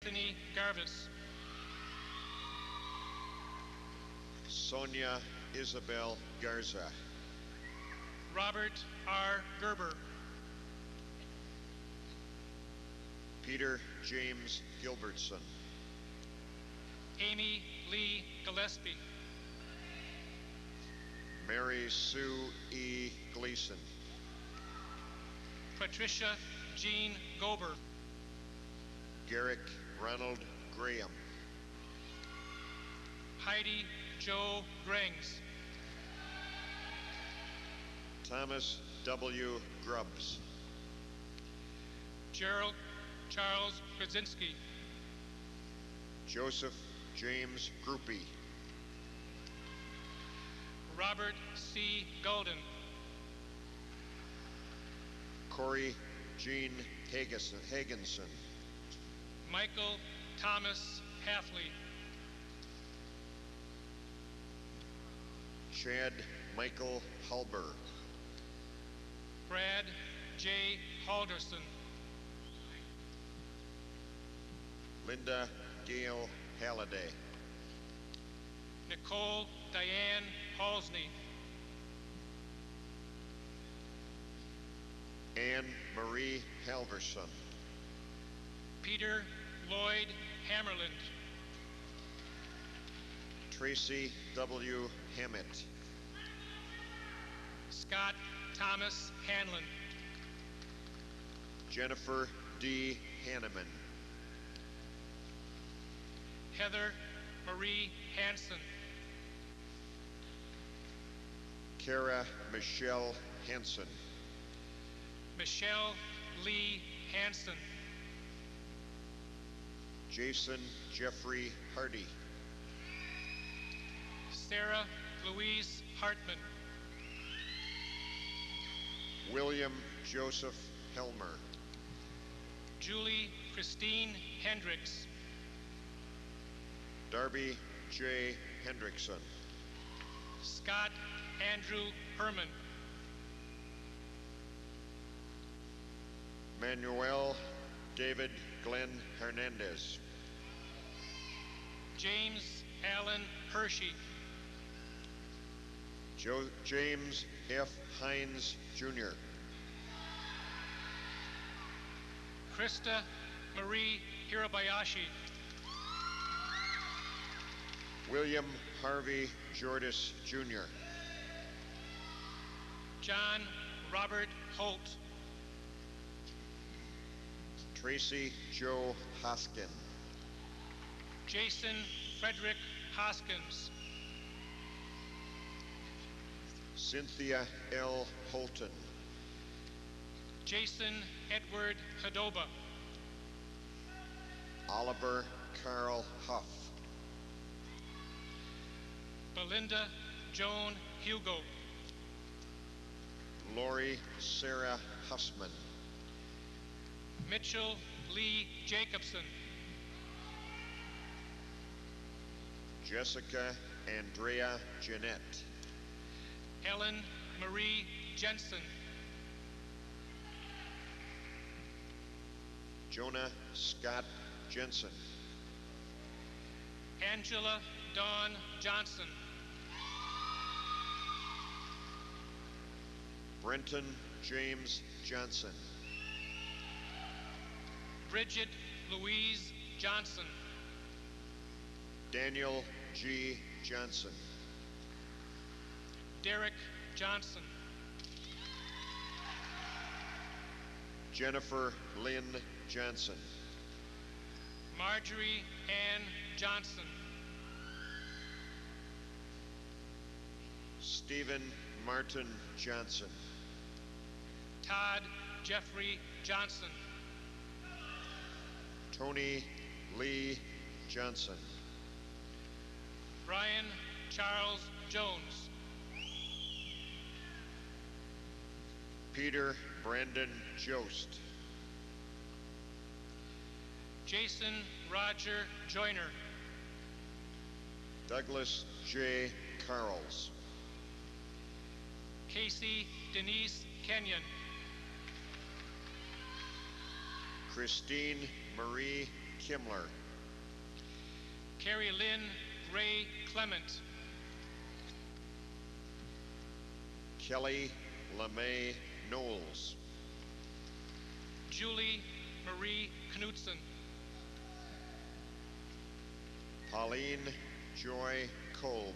Anthony Garvis. Sonia Isabel Garza. Robert R. Gerber. Peter James Gilbertson. Amy Lee Gillespie. Mary Sue E. Gleason. Patricia Jean Gober. Garrick Ronald Graham. Heidi Jo Grengs. Thomas W. Grubbs. Gerald Charles Krasinski. Joseph James Groupie. Robert C. Golden. Corey Jean Hagenson. Michael Thomas Halfley. Chad Michael Halber. Brad J. Halderson. Linda Gail Halliday. Nicole Diane Halsney. Anne Marie Halverson. Peter Lloyd Hammerland. Tracy W. Hammett. Scott Thomas Hanlon. Jennifer D. Hanneman. Heather Marie Hanson. Kara Michelle Hanson. Michelle Lee Hanson. Jason Jeffrey Hardy. Sarah Louise Hartman. William Joseph Helmer. Julie Christine Hendricks. Darby J. Hendrickson. Scott Andrew Herman. Manuel David Glenn Hernandez. James Allen Hershey. James F. Hines Jr. Krista Marie Hirabayashi. William Harvey Jordis Jr. John Robert Holt. Tracy Joe Hoskin. Jason Frederick Hoskins. Cynthia L. Holton. Jason Edward Hadoba. Oliver Carl Huff. Belinda Joan Hugo. Lori Sarah Hussman. Mitchell Lee Jacobson. Jessica Andrea Jeanette. Ellen Marie Jensen. Jonah Scott Jensen. Angela Dawn Johnson. Brenton James Johnson. Bridget Louise Johnson. Daniel G. Johnson. Derek Johnson. Jennifer Lynn Johnson. Marjorie Ann Johnson. Stephen Martin Johnson. Todd Jeffrey Johnson. Tony Lee Johnson. Brian Charles Jones. Peter Brandon Jost. Jason Roger Joyner. Douglas J. Carls. Casey Denise Kenyon. Christine Marie Himmler. Carrie Lynn Ray Clement. Kelly LeMay Knowles. Julie Marie Knudsen. Pauline Joy Kolb.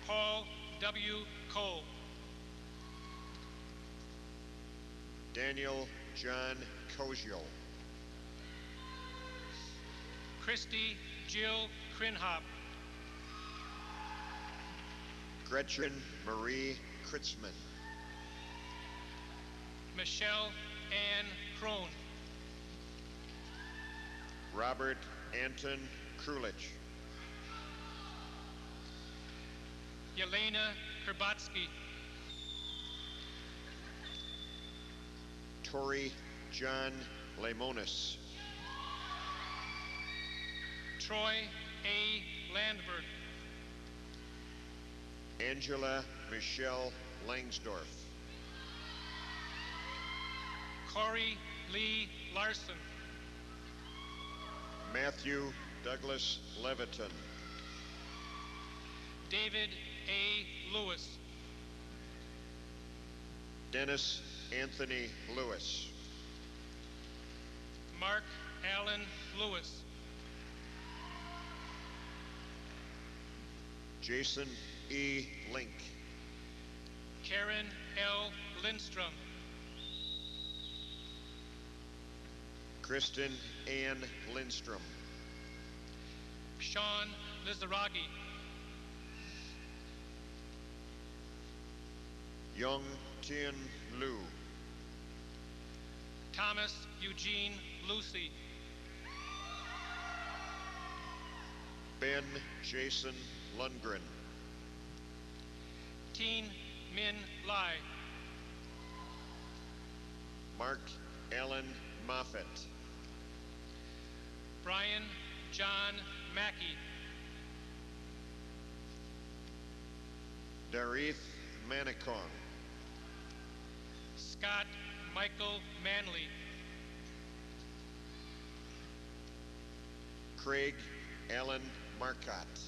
Paul W. Cole. Daniel John Koziel. Christy Jill Krinhop. Gretchen Marie Kritzman. Michelle Ann Crone. Robert Anton Krulich. Yelena Kerbatsky. Tori John Lemonis. Troy A. Landberg. Angela Michelle Langsdorf. Corey Lee Larson. Matthew Douglas Leviton. David A. Lewis. Dennis Anthony Lewis. Mark Allen Lewis. Jason E. Link. Karen L. Lindstrom. Kristen Ann Lindstrom. Sean Lizaragi. Young Tien Lu. Thomas Eugene Lucy. Ben Jason Lundgren. Teen Min Lai. Mark Allen Moffett. Brian John Mackey. Darith Manicong. Scott Michael Manley. Craig Allen Marcotte.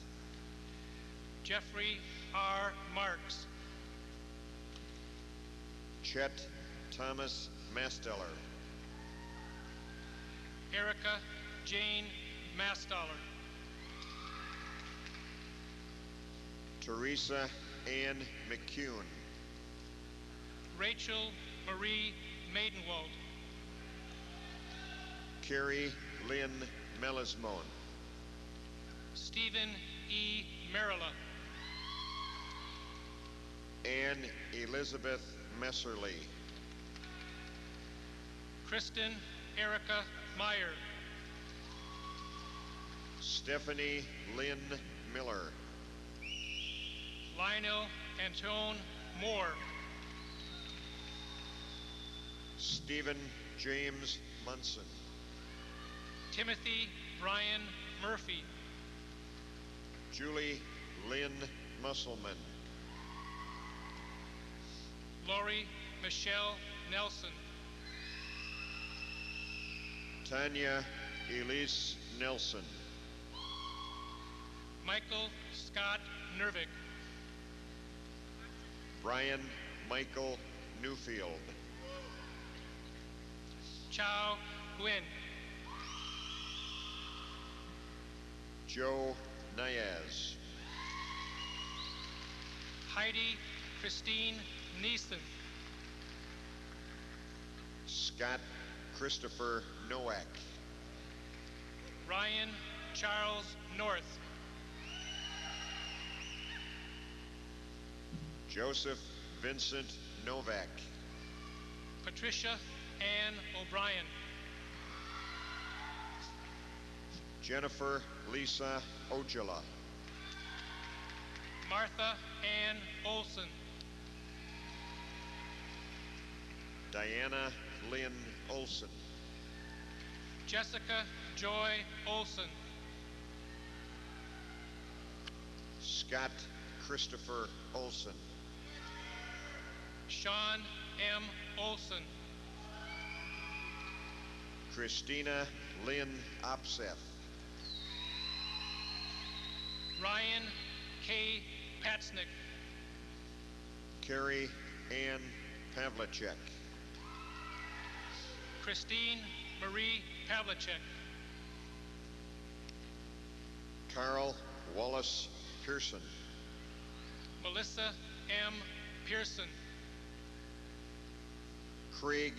Jeffrey R. Marks. Chet Thomas Masteller. Erica Jane Mastaller. Teresa Ann McCune. Rachel Marie Maidenwald. Carrie Lynn Melismone. Stephen E. Merilla. Ann Elizabeth Messerly. Kristen Erica Meyer. Stephanie Lynn Miller. Lionel Antone Moore. Stephen James Munson. Timothy Brian Murphy. Julie Lynn Musselman. Lori Michelle Nelson. Tanya Elise Nelson. Michael Scott Nervik. Brian Michael Newfield. Chow Nguyen. Joe Niaz. Heidi Christine Neeson. Scott Christopher Nowak. Ryan Charles North. Joseph Vincent Novak. Patricia Ann O'Brien. Jennifer Lisa Ojala. Martha Ann Olson. Diana Lynn Olson. Jessica Joy Olson. Scott Christopher Olson. Sean M. Olson. Christina Lynn Opseth. Ryan K. Patsnick. Carrie Ann Pavlicek. Christine Marie Pavlicek. Carl Wallace Pearson. Melissa M. Pearson. Craig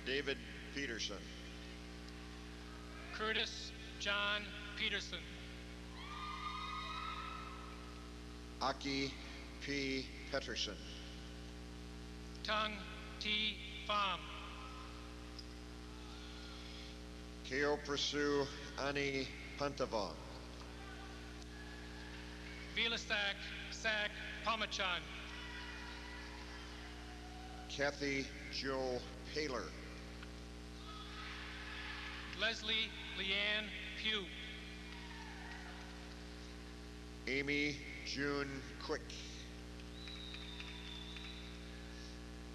David Peterson. Curtis John Peterson. Aki P. Petterson. Tung T. Pham. Keo Pursue Ani Pantavon. Vilasak Sak Pamachan. Kathy Joe Paler. Leslie Leanne Pugh. Amy June Quick.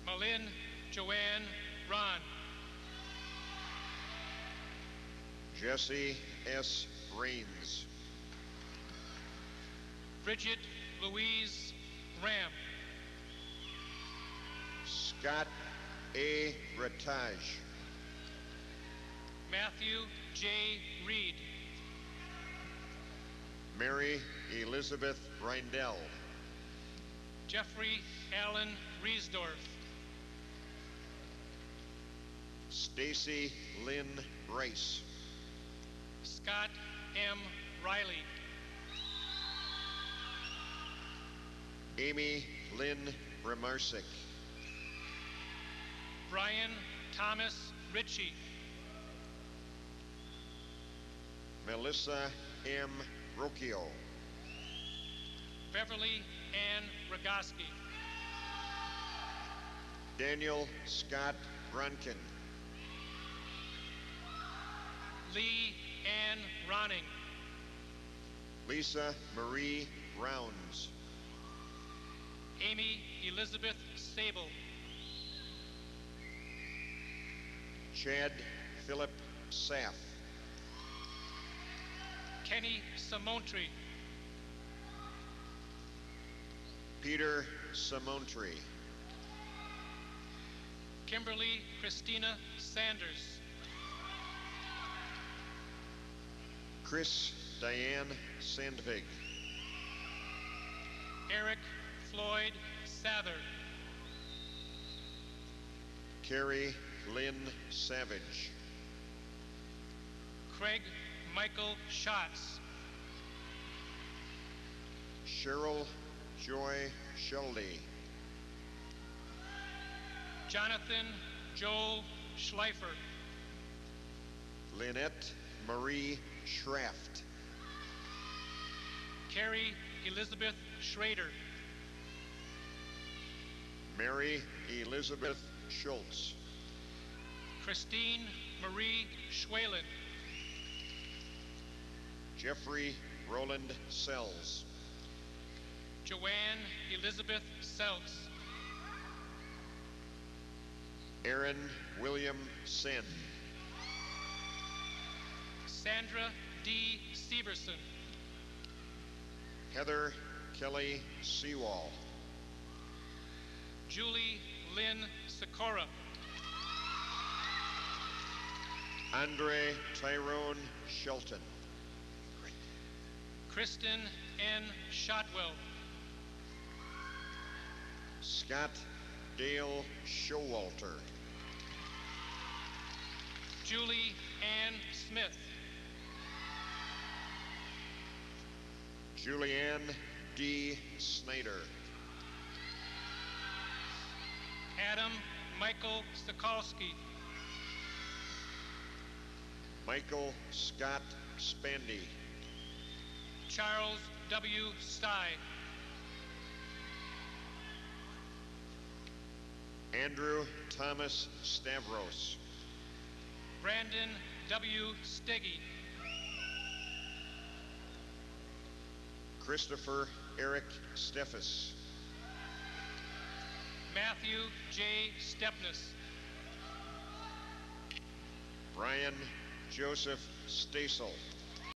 Malin Joanne Ron. Jesse S. Rains. Bridget Louise Ram. Scott A. Rataj. Matthew J. Reed. Mary Elizabeth Reindell. Jeffrey Allen Riesdorf. Stacy Lynn Rice. Scott M. Riley. Amy Lynn Remarsik. Brian Thomas Ritchie. Melissa M. Rocchio. Beverly Ann Rogoski. Daniel Scott Ronkin. Lee Ann Ronning. Lisa Marie Rounds. Amy Elizabeth Sable. Chad Philip Saff. Kenny Samontri. Peter Samontri. Kimberly Christina Sanders. Chris Diane Sandvig. Eric Floyd Sather. Carrie Lynn Savage. Craig Michael Schatz. Cheryl Joy Sheldy. Jonathan Joel Schleifer. Lynette Marie Schraft. Carrie Elizabeth Schrader. Mary Elizabeth Schultz. Christine Marie Schwalen. Jeffrey Roland Sells. Joanne Elizabeth Seltz. Aaron William Sen. Sandra D. Severson. Heather Kelly Seawall. Julie Lynn Sikora. Andre Tyrone Shelton. Kristen N. Shotwell. Scott Dale Showalter. Julie Ann Smith. Julianne D. Snyder. Adam Michael Sokolsky. Michael Scott Spandy. Charles W. Stye. Andrew Thomas Stavros. Brandon W. Steggy. Christopher Eric Steffes. Matthew J. Stepness. Ryan Joseph Stasel.